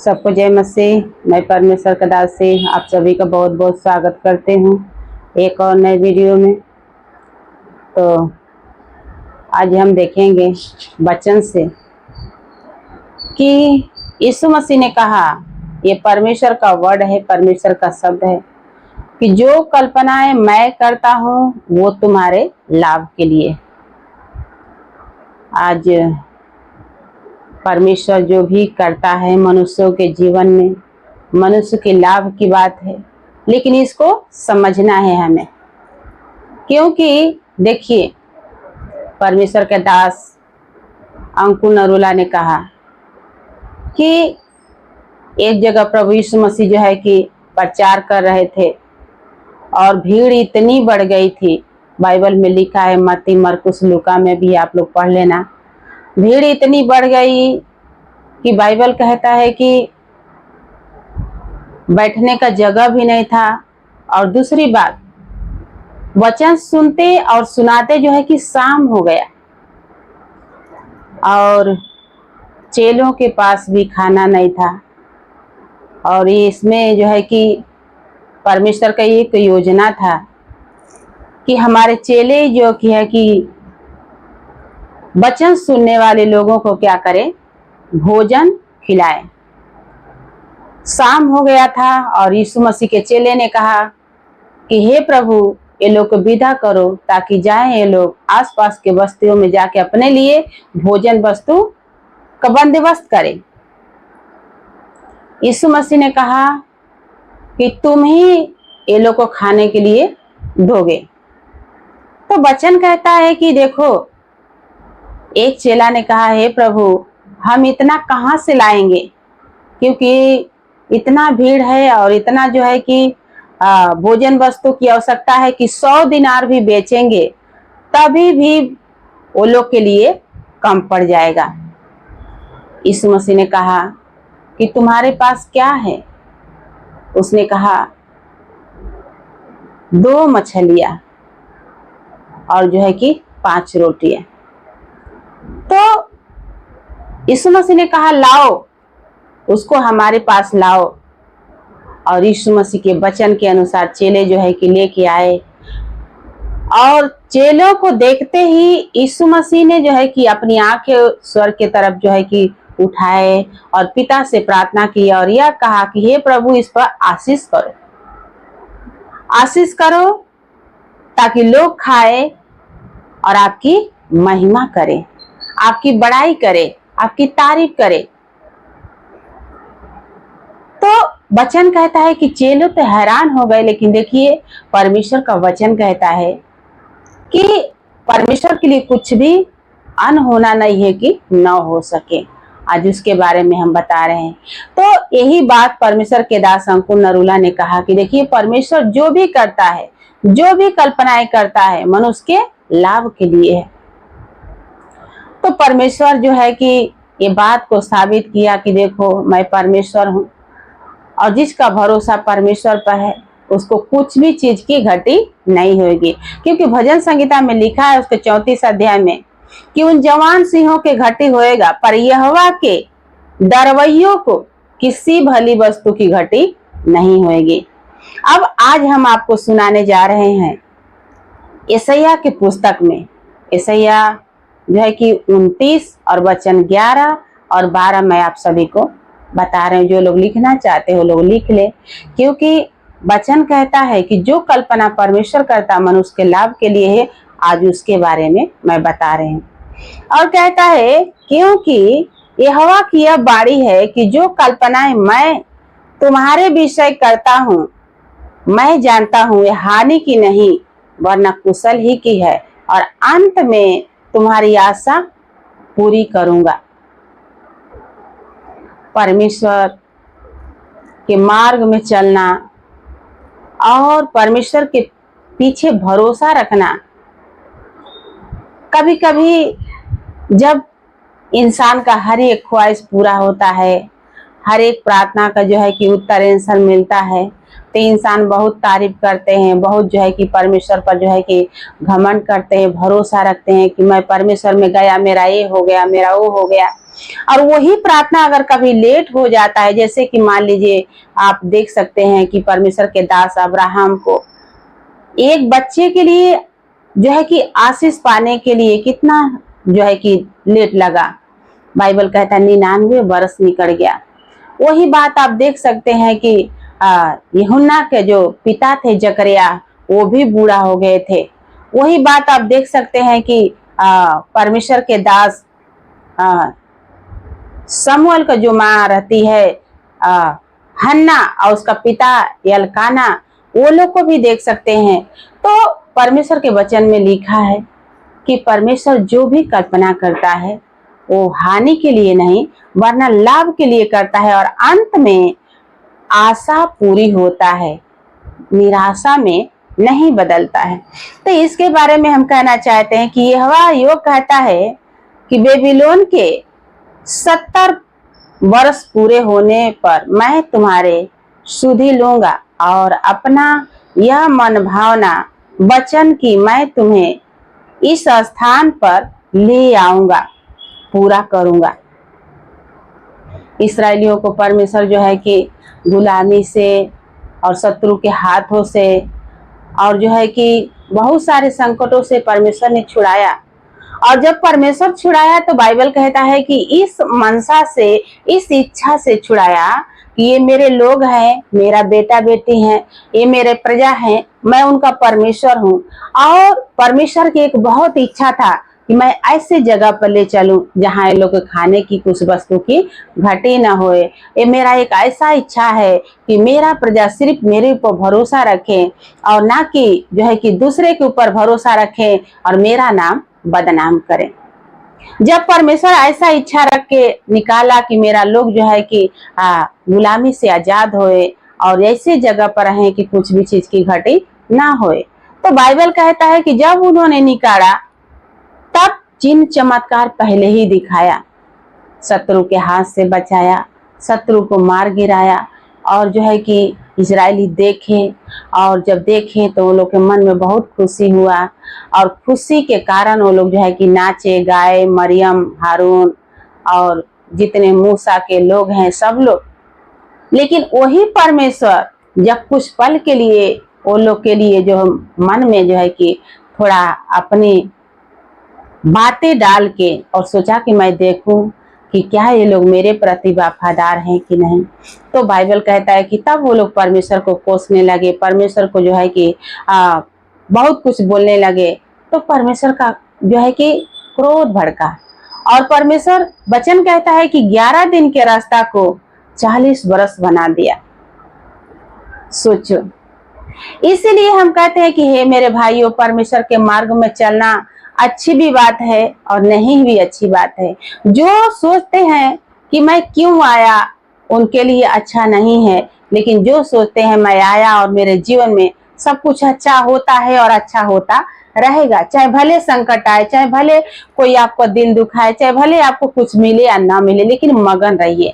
सबको जय मसीह। मैं परमेश्वर का दास से आप सभी का बहुत बहुत स्वागत करते हूँ एक और नए वीडियो में। तो आज हम देखेंगे वचन से कि यीशु मसीह ने कहा, ये परमेश्वर का वर्ड है, परमेश्वर का शब्द है कि जो कल्पनाएं मैं करता हूँ वो तुम्हारे लाभ के लिए। आज परमेश्वर जो भी करता है मनुष्यों के जीवन में, मनुष्य के लाभ की बात है, लेकिन इसको समझना है हमें। क्योंकि देखिए, परमेश्वर के दास अंकुर नरूला ने कहा कि एक जगह प्रभु यीशु मसीह जो है कि प्रचार कर रहे थे और भीड़ इतनी बढ़ गई थी। बाइबल में लिखा है, मत्ती, मरकुस, लूका में भी आप लोग पढ़ लेना। भीड़ इतनी बढ़ गई कि बाइबल कहता है कि बैठने का जगह भी नहीं था। और दूसरी बात, वचन सुनते और सुनाते जो है कि शाम हो गया और चेलों के पास भी खाना नहीं था। और इसमें जो है कि परमेश्वर का एक योजना था कि हमारे चेले जो कि है कि वचन सुनने वाले लोगों को क्या करें, भोजन खिलाए। शाम हो गया था और यीशु मसीह के चेले ने कहा कि हे प्रभु, ये लोग को विदा करो ताकि जाएं ये लोग आसपास के बस्तियों में जाके अपने लिए भोजन वस्तु का बंदोबस्त करें। यीशु मसीह ने कहा कि तुम ही ये लोग को खाने के लिए दोगे। तो वचन कहता है कि देखो, एक चेला ने कहा, हे प्रभु, हम इतना कहाँ से लाएंगे, क्योंकि इतना भीड़ है और इतना जो है कि भोजन वस्तु की आवश्यकता है कि 100 दिनार भी बेचेंगे तभी भी वो लोग के लिए कम पड़ जाएगा। यीशु मसीह ने कहा कि तुम्हारे पास क्या है? उसने कहा 2 मछलियां और जो है कि 5 रोटियां। तो यीशु मसीह ने कहा लाओ, उसको हमारे पास लाओ। और यीशु मसीह के वचन के अनुसार चेले जो है कि लेके आए और चेलों को देखते ही यीशु मसीह ने जो है कि अपनी आंखें स्वर्ग की तरफ जो है कि उठाए और पिता से प्रार्थना की और यह कहा कि हे प्रभु, इस पर आशीष करो, आशीष करो ताकि लोग खाए और आपकी महिमा करे, आपकी बड़ाई करे, आपकी तारीफ करे। तो वचन कहता है कि चेलों तो हैरान हो गए, लेकिन देखिए परमेश्वर का वचन कहता है कि परमेश्वर के लिए कुछ भी अनहोना नहीं है कि न हो सके। आज उसके बारे में हम बता रहे हैं। तो यही बात परमेश्वर के दास अंकुर नरूला ने कहा कि देखिए, परमेश्वर जो भी करता है, जो भी कल्पनाएं करता है, मनुष्य के लाभ के लिए है। तो परमेश्वर जो है कि ये बात को साबित किया कि देखो, मैं परमेश्वर हूँ और जिसका भरोसा परमेश्वर पर है उसको कुछ भी चीज की घटी नहीं होगी। क्योंकि भजन संहिता में लिखा है उसके 34 अध्याय में कि उन जवान सिंहों के घटी होएगा, पर यहोवा के डरवैयों को किसी भली वस्तु की घटी नहीं होगी। अब आज हम आपको सुनाने जा रहे हैं यशायाह की पुस्तक में, यशायाह जो है कि 29 और वचन 11 और 12 मैं आप सभी को बता रहे हैं। जो लोग लिखना चाहते हो लोग लिख ले, क्योंकि वचन कहता है कि जो कल्पना परमेश्वर करता मनुष्य के लाभ के लिए है, आज उसके बारे में मैं बता रहे हैं। और कहता है, क्योंकि यहोवा की यह बाणी है कि जो कल्पनाएं मैं तुम्हारे विषय करता हूँ, मैं जानता हूँ यह हानि की नहीं वरना कुशल ही की है, और अंत में तुम्हारी आशा पूरी करूंगा। परमेश्वर के मार्ग में चलना और परमेश्वर के पीछे भरोसा रखना, कभी कभी जब इंसान का हर एक ख्वाहिश पूरा होता है, हर एक प्रार्थना का जो है कि उत्तर आंसर मिलता है, तो इंसान बहुत तारीफ करते हैं, बहुत जो है कि परमेश्वर पर जो है कि घमंड करते हैं, भरोसा रखते हैं कि मैं परमेश्वर में गया, मेरा ये हो गया, मेरा वो हो गया। और वही प्रार्थना अगर कभी लेट हो जाता है, जैसे कि मान लीजिए आप देख सकते हैं कि परमेश्वर के दास अब्राहम को एक बच्चे के लिए जो है कि आशीष पाने के लिए कितना जो है कि लेट लगा। बाइबल कहता है 99 वर्ष निकल गया। वही बात आप देख सकते हैं कि यूहन्ना के जो पिता थे जकरिया, वो भी बूढ़ा हो गए थे। वही बात आप देख सकते हैं कि परमेश्वर के दास समूएल का जो माँ रहती है हन्ना और उसका पिता एल्काना, वो लोग को भी देख सकते हैं। तो परमेश्वर के वचन में लिखा है कि परमेश्वर जो भी कल्पना करता है वो हानि के लिए नहीं वरना लाभ के लिए करता है, और अंत में आशा पूरी होता है, निराशा में नहीं बदलता है। तो इसके बारे में हम कहना चाहते हैं कि यहोवा योग कहता है कि बेबीलोन के 70 वर्ष पूरे होने पर मैं तुम्हारे सुधि लूंगा और अपना यह मन भावना वचन की मैं तुम्हें इस स्थान पर ले आऊंगा, पूरा करूंगा। इस्राएलियों को परमेश्वर जो है कि गुलामी से और शत्रु के हाथों से और जो है कि बहुत सारे संकटों से परमेश्वर ने छुड़ाया। और जब परमेश्वर छुड़ाया तो बाइबल कहता है कि इस मनसा से, इस इच्छा से छुड़ाया कि ये मेरे लोग हैं, मेरा बेटा बेटी है, ये मेरे प्रजा हैं, मैं उनका परमेश्वर हूँ। और परमेश्वर की एक बहुत इच्छा था कि मैं ऐसे जगह पर ले चलूं जहां ये लोग खाने की कुछ वस्तु की घटी न होए। ये मेरा एक ऐसा इच्छा है कि मेरा प्रजा सिर्फ मेरे ऊपर भरोसा रखे और ना कि जो है कि दूसरे के ऊपर भरोसा रखे और मेरा नाम बदनाम करें। जब परमेश्वर ऐसा इच्छा रख के निकाला कि मेरा लोग जो है कि गुलामी से आजाद होए और ऐसे जगह पर रहे कि कुछ भी चीज की घटी ना होए, तो बाइबल कहता है कि जब उन्होंने निकाला तब चिन्ह चमत्कार पहले ही दिखाया, शत्रु के हाथ से बचाया, शत्रु को मार गिराया। और जो है कि इजरायली देखे, और जब देखे तो वो लोग के मन में बहुत खुशी हुआ और खुशी के कारण वो लोग जो है कि नाचे गाए, मरियम, हारून और जितने मूसा के लोग हैं सब लोग। लेकिन वही परमेश्वर जब कुछ पल के लिए वो लोग के लिए जो मन में जो है कि थोड़ा अपनी बातें डाल के और सोचा कि मैं देखूं कि क्या ये लोग मेरे प्रति वफादार हैं कि नहीं, तो बाइबल कहता है कि तब वो लोग परमेश्वर को कोसने लगे, परमेश्वर को जो है कि बहुत कुछ बोलने लगे। तो परमेश्वर का जो है कि क्रोध भड़का और परमेश्वर वचन कहता है कि 11 दिन के रास्ता को 40 बरस बना दिया। सोचो, इसीलिए हम कहते हैं कि हे मेरे भाइयों, परमेश्वर के मार्ग में चलना अच्छी भी बात है और नहीं भी अच्छी बात है। जो सोचते हैं कि मैं क्यों आया उनके लिए अच्छा नहीं है, लेकिन जो सोचते हैं मैं आया और मेरे जीवन में सब कुछ अच्छा होता है और अच्छा होता रहेगा, चाहे भले संकट आए, चाहे भले कोई आपको दिल दुखाए, चाहे भले आपको कुछ मिले या ना मिले, लेकिन मगन रहिए।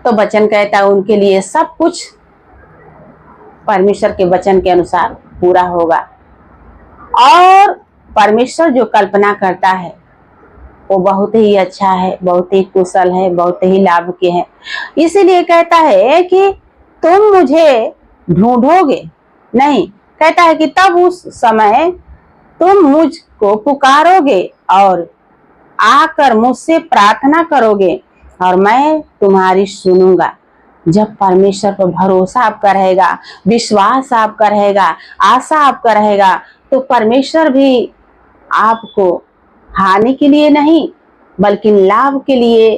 तो वचन कहता है उनके लिए सब कुछ परमेश्वर के वचन के अनुसार पूरा होगा। और परमेश्वर जो कल्पना करता है वो बहुत ही अच्छा है, बहुत ही कुशल है, बहुत ही लाभ के है। इसीलिए कहता है कि तुम मुझे ढूंढोगे नहीं, कहता है कि तब उस समय तुम मुझको पुकारोगे और आकर मुझसे प्रार्थना करोगे और मैं तुम्हारी सुनूंगा। जब परमेश्वर पर भरोसा आपका रहेगा, विश्वास आपका रहेगा, आशा आपका रहेगा, तो परमेश्वर भी आपको हानि के लिए नहीं बल्कि लाभ के लिए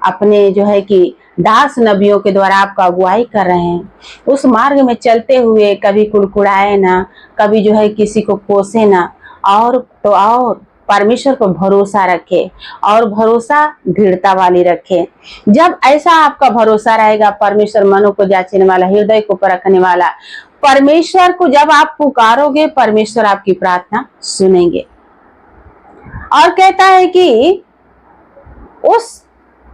अपने जो है कि दास नबियों के द्वारा आपका अगुवाई कर रहे हैं। उस मार्ग में चलते हुए कभी कुड़कुड़ाए ना, कभी जो है किसी को कोसे ना, और तो और परमेश्वर पर भरोसा रखे और भरोसा दृढ़ता वाली रखे। जब ऐसा आपका भरोसा रहेगा, परमेश्वर मनों को जांचने वाला, हृदय को परखने वाला, परमेश्वर को जब आप पुकारोगे परमेश्वर आपकी प्रार्थना सुनेंगे। और कहता है कि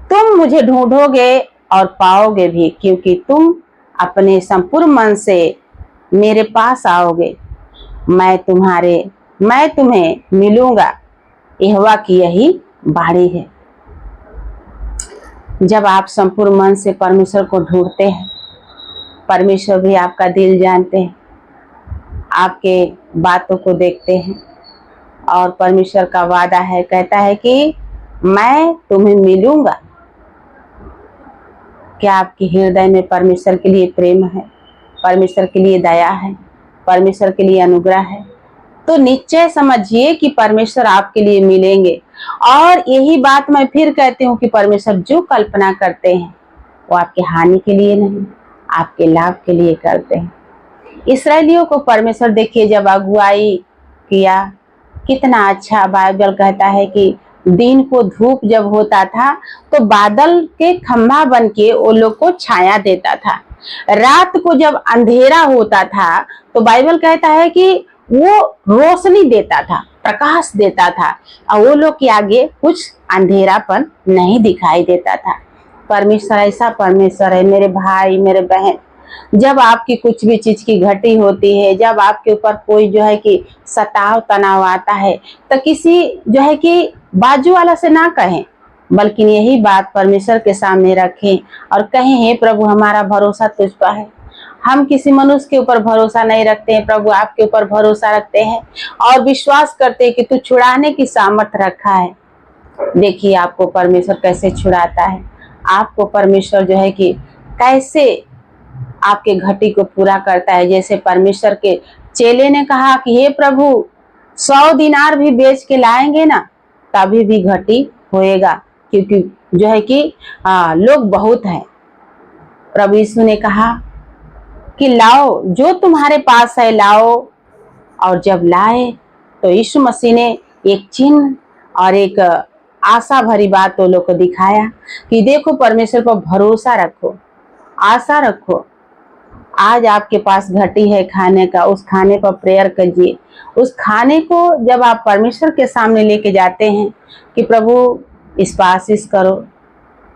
तुम मुझे ढूंढोगे और पाओगे भी, क्योंकि तुम अपने संपूर्ण मन से मेरे पास आओगे, मैं तुम्हें मिलूंगा। यहोवा की यही बाणी है। जब आप संपूर्ण मन से परमेश्वर को ढूंढते हैं, परमेश्वर भी आपका दिल जानते हैं, आपके बातों को देखते हैं। और परमेश्वर का वादा है, कहता है कि मैं तुम्हें मिलूंगा। क्या आपके हृदय में परमेश्वर के लिए प्रेम है, परमेश्वर के लिए दया है, परमेश्वर के लिए अनुग्रह है? तो निश्चय समझिए कि परमेश्वर आपके लिए मिलेंगे। और यही बात मैं फिर कहती हूँ कि परमेश्वर जो कल्पना करते हैं वो आपके हानि के लिए नहीं, आपके लाभ के लिए करते हैं। इसराइलियों को परमेश्वर देखिए जब अगुवाई किया, कितना अच्छा। बाइबल कहता है कि दिन को धूप जब होता था तो बादल के खंभा बन के वो लोग को छाया देता था। रात को जब अंधेरा होता था तो बाइबल कहता है कि वो रोशनी देता था, प्रकाश देता था, और वो लोग के आगे कुछ अंधेरापन नहीं दिखाई देता था। परमेश्वर ऐसा परमेश्वर है मेरे भाई मेरे बहन। जब आपकी कुछ भी चीज की घटी होती है, जब आपके ऊपर कोई जो है कि सताव तनाव आता है, तो किसी जो है कि बाजू वाला से ना कहें, बल्कि यही बात परमेश्वर के सामने रखें और कहें, हे प्रभु हमारा भरोसा तुझ पर है। हम किसी मनुष्य के ऊपर भरोसा नहीं रखते हैं प्रभु, आपके ऊपर भरोसा रखते हैं और विश्वास करते हैं कि तू छुड़ाने की सामर्थ्य रखा है। देखिए आपको परमेश्वर कैसे छुड़ाता है, आपको परमेश्वर जो है कि कैसे आपके घटी को पूरा करता है। जैसे परमेश्वर के चेले ने कहा कि हे प्रभु 100 दिनार भी बेच के लाएंगे ना तभी भी घटी होएगा, क्योंकि जो है कि लोग बहुत हैं। प्रभु यीशु ने कहा कि लाओ जो तुम्हारे पास है लाओ, और जब लाए तो यीशु मसीह ने एक चिन्ह और एक आशा भरी बात वो लोग को दिखाया कि देखो परमेश्वर पर भरोसा रखो, आशा रखो। आज आपके पास घटी है खाने का, उस खाने पर प्रेयर कीजिए। उस खाने को जब आप परमेश्वर के सामने लेके जाते हैं कि प्रभु इस पर आशीष करो,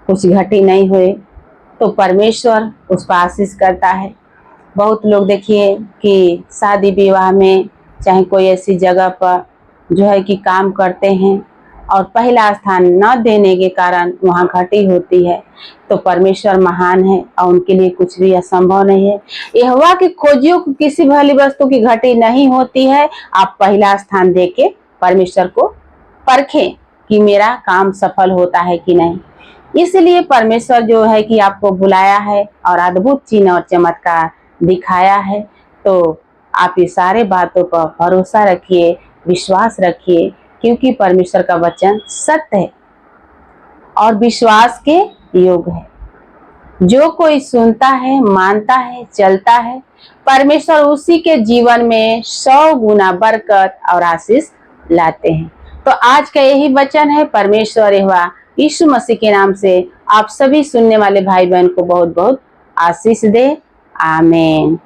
कुछ घटी नहीं हुए, तो परमेश्वर उस पर आशीष करता है। बहुत लोग देखिए कि शादी विवाह में चाहे कोई ऐसी जगह पर जो है कि काम करते हैं और पहला स्थान न देने के कारण वहाँ घटी होती है, तो परमेश्वर महान है और उनके लिए कुछ भी असंभव नहीं है। यहोवा की खोजियों को किसी भली वस्तु की घटी नहीं होती है। आप पहला स्थान देके परमेश्वर को परखें कि मेरा काम सफल होता है कि नहीं। इसलिए परमेश्वर जो है कि आपको बुलाया है और अद्भुत चिन्ह और चमत्कार दिखाया है, तो आप ये सारे बातों पर भरोसा रखिए, विश्वास रखिए, क्योंकि परमेश्वर का वचन सत्य है और विश्वास के योग्य है। जो कोई सुनता है, मानता है, चलता है, परमेश्वर उसी के जीवन में 100 गुना बरकत और आशीष लाते हैं। तो आज का यही वचन है। परमेश्वर यहोवा यीशु मसीह के नाम से आप सभी सुनने वाले भाई बहन को बहुत बहुत आशीष दे। आमीन।